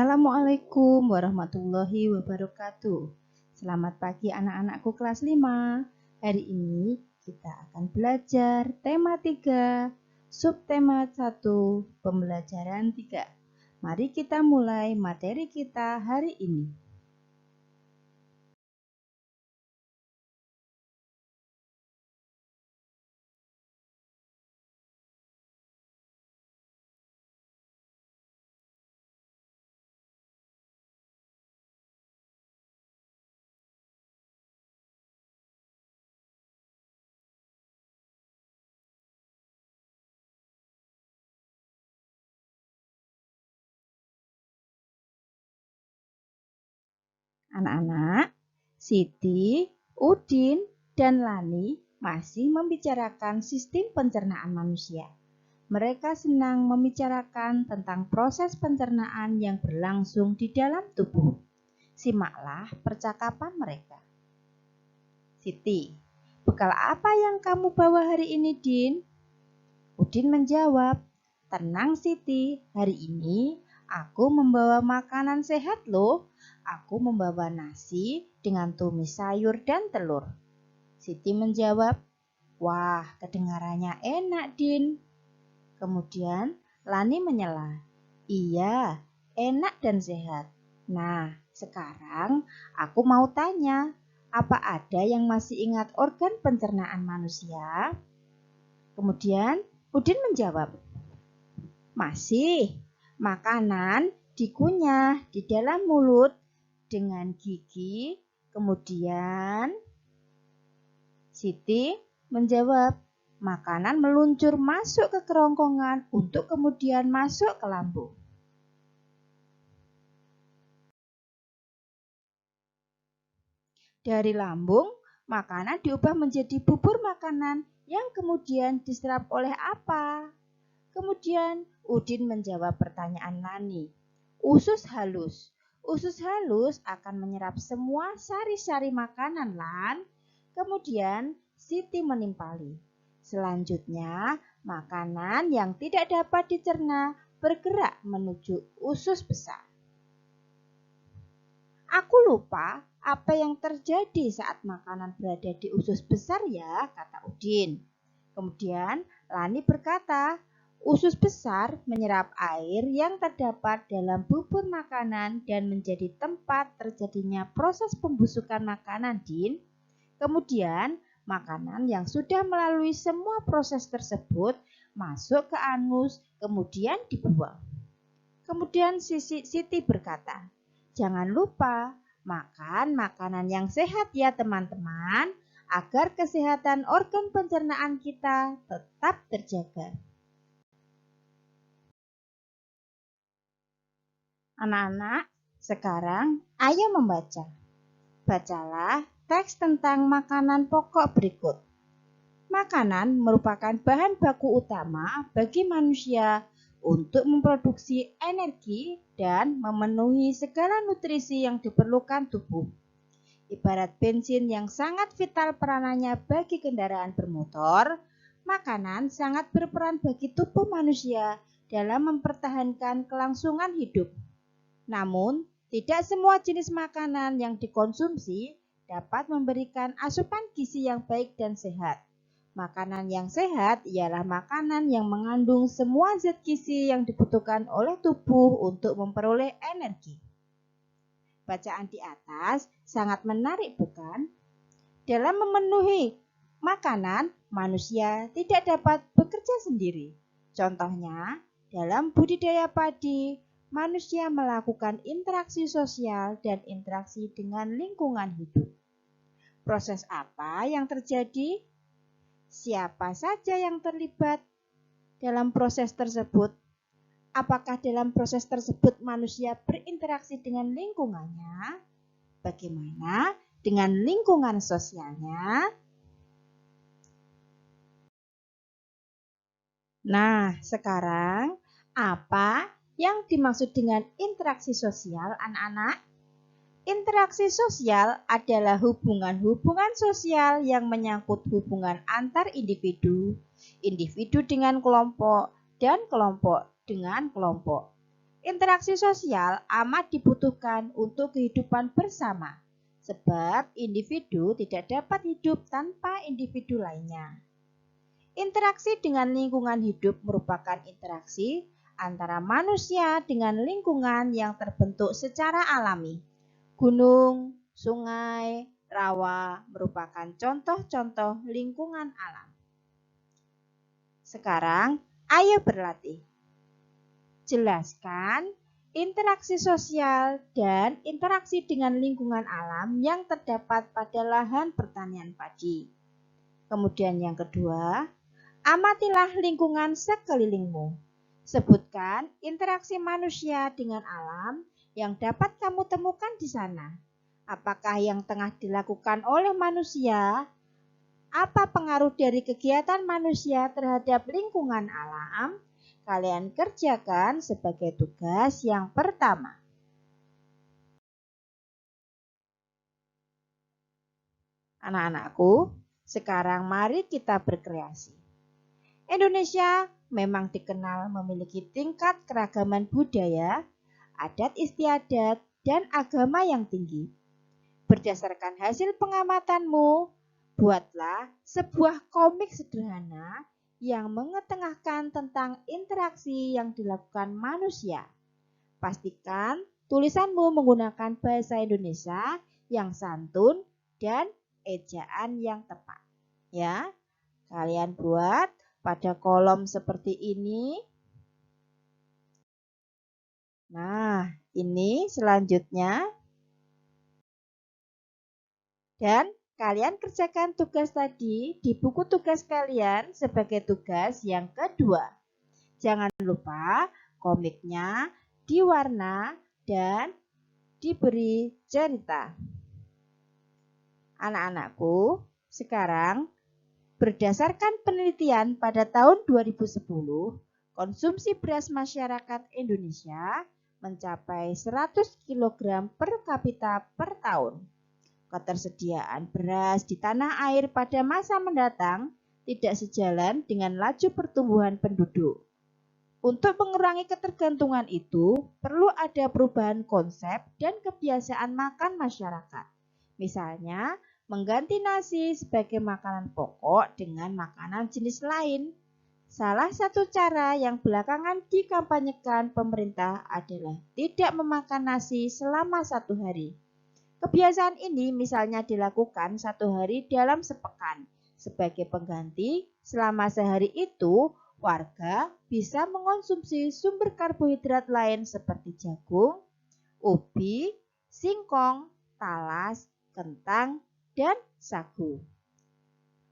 Assalamualaikum warahmatullahi wabarakatuh. Selamat pagi anak-anakku kelas 5. Hari ini kita akan belajar tema 3, subtema 1, pembelajaran 3. Mari kita mulai materi kita hari ini. Anak-anak, Siti, Udin, dan Lani masih membicarakan sistem pencernaan manusia. Mereka senang membicarakan tentang proses pencernaan yang berlangsung di dalam tubuh. Simaklah percakapan mereka. Siti, bekal apa yang kamu bawa hari ini, Din? Udin menjawab, tenang Siti, hari ini aku membawa makanan sehat loh. Aku membawa nasi dengan tumis sayur dan telur. Siti menjawab, wah kedengarannya enak Din. Kemudian Lani menyela, iya enak dan sehat. Nah sekarang aku mau tanya, apa ada yang masih ingat organ pencernaan manusia? Kemudian Udin menjawab, masih, makanan dikunyah di dalam mulut dengan gigi. Kemudian Siti menjawab, makanan meluncur masuk ke kerongkongan untuk kemudian masuk ke lambung. Dari lambung, makanan diubah menjadi bubur makanan yang kemudian diserap oleh apa? Kemudian Udin menjawab pertanyaan Lani. Usus halus. Usus halus akan menyerap semua sari-sari makanan, Lan. Kemudian Siti menimpali. Selanjutnya, makanan yang tidak dapat dicerna bergerak menuju usus besar. Aku lupa apa yang terjadi saat makanan berada di usus besar ya, kata Udin. Kemudian Lani berkata, usus besar menyerap air yang terdapat dalam bubur makanan dan menjadi tempat terjadinya proses pembusukan makanan, Din. Kemudian, makanan yang sudah melalui semua proses tersebut masuk ke anus, kemudian dibuang. Kemudian Siti berkata, jangan lupa makan makanan yang sehat ya teman-teman, agar kesehatan organ pencernaan kita tetap terjaga. Anak-anak, sekarang ayo membaca. Bacalah teks tentang makanan pokok berikut. Makanan merupakan bahan baku utama bagi manusia untuk memproduksi energi dan memenuhi segala nutrisi yang diperlukan tubuh. Ibarat bensin yang sangat vital peranannya bagi kendaraan bermotor, makanan sangat berperan bagi tubuh manusia dalam mempertahankan kelangsungan hidup. Namun, tidak semua jenis makanan yang dikonsumsi dapat memberikan asupan gizi yang baik dan sehat. Makanan yang sehat ialah makanan yang mengandung semua zat gizi yang dibutuhkan oleh tubuh untuk memperoleh energi. Bacaan di atas sangat menarik, bukan? Dalam memenuhi makanan, manusia tidak dapat bekerja sendiri. Contohnya, dalam budidaya padi, manusia melakukan interaksi sosial dan interaksi dengan lingkungan hidup. Proses apa yang terjadi? Siapa saja yang terlibat dalam proses tersebut? Apakah dalam proses tersebut manusia berinteraksi dengan lingkungannya? Bagaimana dengan lingkungan sosialnya? Nah, sekarang apa yang dimaksud dengan interaksi sosial, anak-anak? Interaksi sosial adalah hubungan-hubungan sosial yang menyangkut hubungan antar individu, individu dengan kelompok, dan kelompok dengan kelompok. Interaksi sosial amat dibutuhkan untuk kehidupan bersama, sebab individu tidak dapat hidup tanpa individu lainnya. Interaksi dengan lingkungan hidup merupakan interaksi antara manusia dengan lingkungan yang terbentuk secara alami. Gunung, sungai, rawa merupakan contoh-contoh lingkungan alam. Sekarang, ayo berlatih. Jelaskan interaksi sosial dan interaksi dengan lingkungan alam yang terdapat pada lahan pertanian padi. Kemudian yang kedua, amatilah lingkungan sekelilingmu. Sebutkan interaksi manusia dengan alam yang dapat kamu temukan di sana. Apakah yang tengah dilakukan oleh manusia? Apa pengaruh dari kegiatan manusia terhadap lingkungan alam? Kalian kerjakan sebagai tugas yang pertama. Anak-anakku, sekarang mari kita berkreasi. Indonesia memang dikenal memiliki tingkat keragaman budaya, adat istiadat, dan agama yang tinggi. Berdasarkan hasil pengamatanmu, buatlah sebuah komik sederhana yang mengetengahkan tentang interaksi yang dilakukan manusia. Pastikan tulisanmu menggunakan bahasa Indonesia yang santun dan ejaan yang tepat. Ya, kalian buat pada kolom seperti ini. Nah, ini selanjutnya. Dan kalian kerjakan tugas tadi di buku tugas kalian sebagai tugas yang kedua. Jangan lupa komiknya diwarna dan diberi cerita. Anak-anakku, sekarang berdasarkan penelitian pada tahun 2010, konsumsi beras masyarakat Indonesia mencapai 100 kg per kapita per tahun. Ketersediaan beras di tanah air pada masa mendatang tidak sejalan dengan laju pertumbuhan penduduk. Untuk mengurangi ketergantungan itu, perlu ada perubahan konsep dan kebiasaan makan masyarakat. Misalnya, mengganti nasi sebagai makanan pokok dengan makanan jenis lain. Salah satu cara yang belakangan dikampanyekan pemerintah adalah tidak memakan nasi selama 1 hari. Kebiasaan ini misalnya dilakukan 1 hari dalam sepekan. Sebagai pengganti, selama sehari itu warga bisa mengonsumsi sumber karbohidrat lain seperti jagung, ubi, singkong, talas, kentang, dan sagu.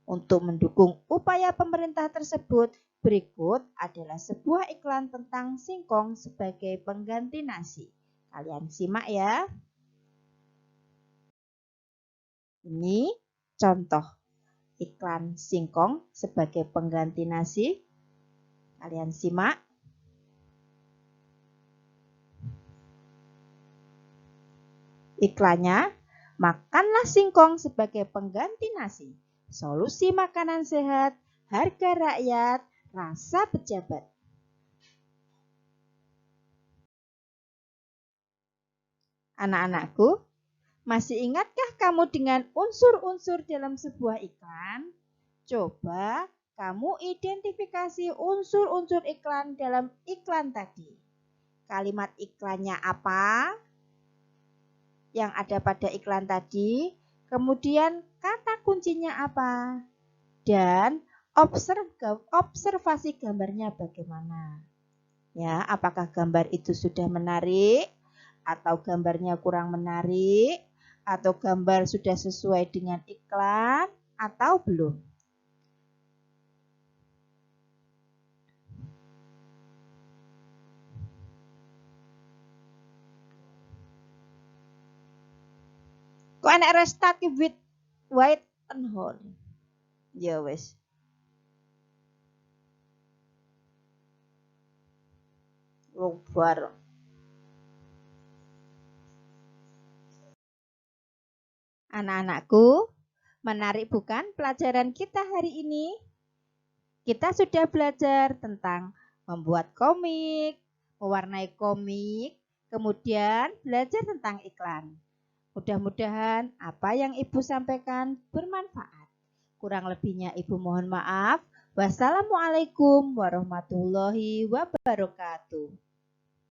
Untuk mendukung upaya pemerintah tersebut, berikut adalah sebuah iklan tentang singkong sebagai pengganti nasi. Kalian simak ya. Ini contoh iklan singkong sebagai pengganti nasi. Kalian simak. Iklannya, makanlah singkong sebagai pengganti nasi. Solusi makanan sehat, harga rakyat, rasa pejabat. Anak-anakku, masih ingatkah kamu dengan unsur-unsur dalam sebuah iklan? Coba kamu identifikasi unsur-unsur iklan dalam iklan tadi. Kalimat iklannya apa? Yang ada pada iklan tadi. Kemudian kata kuncinya apa? Dan observasi gambarnya bagaimana? Ya, apakah gambar itu sudah menarik? Atau gambarnya kurang menarik? Atau gambar sudah sesuai dengan iklan atau belum? Kok enak restart with white and whole? Ya wes. Bubar. Anak-anakku, menarik bukan pelajaran kita hari ini? Kita sudah belajar tentang membuat komik, mewarnai komik, kemudian belajar tentang iklan. Mudah-mudahan apa yang Ibu sampaikan bermanfaat. Kurang lebihnya Ibu mohon maaf. Wassalamualaikum warahmatullahi wabarakatuh.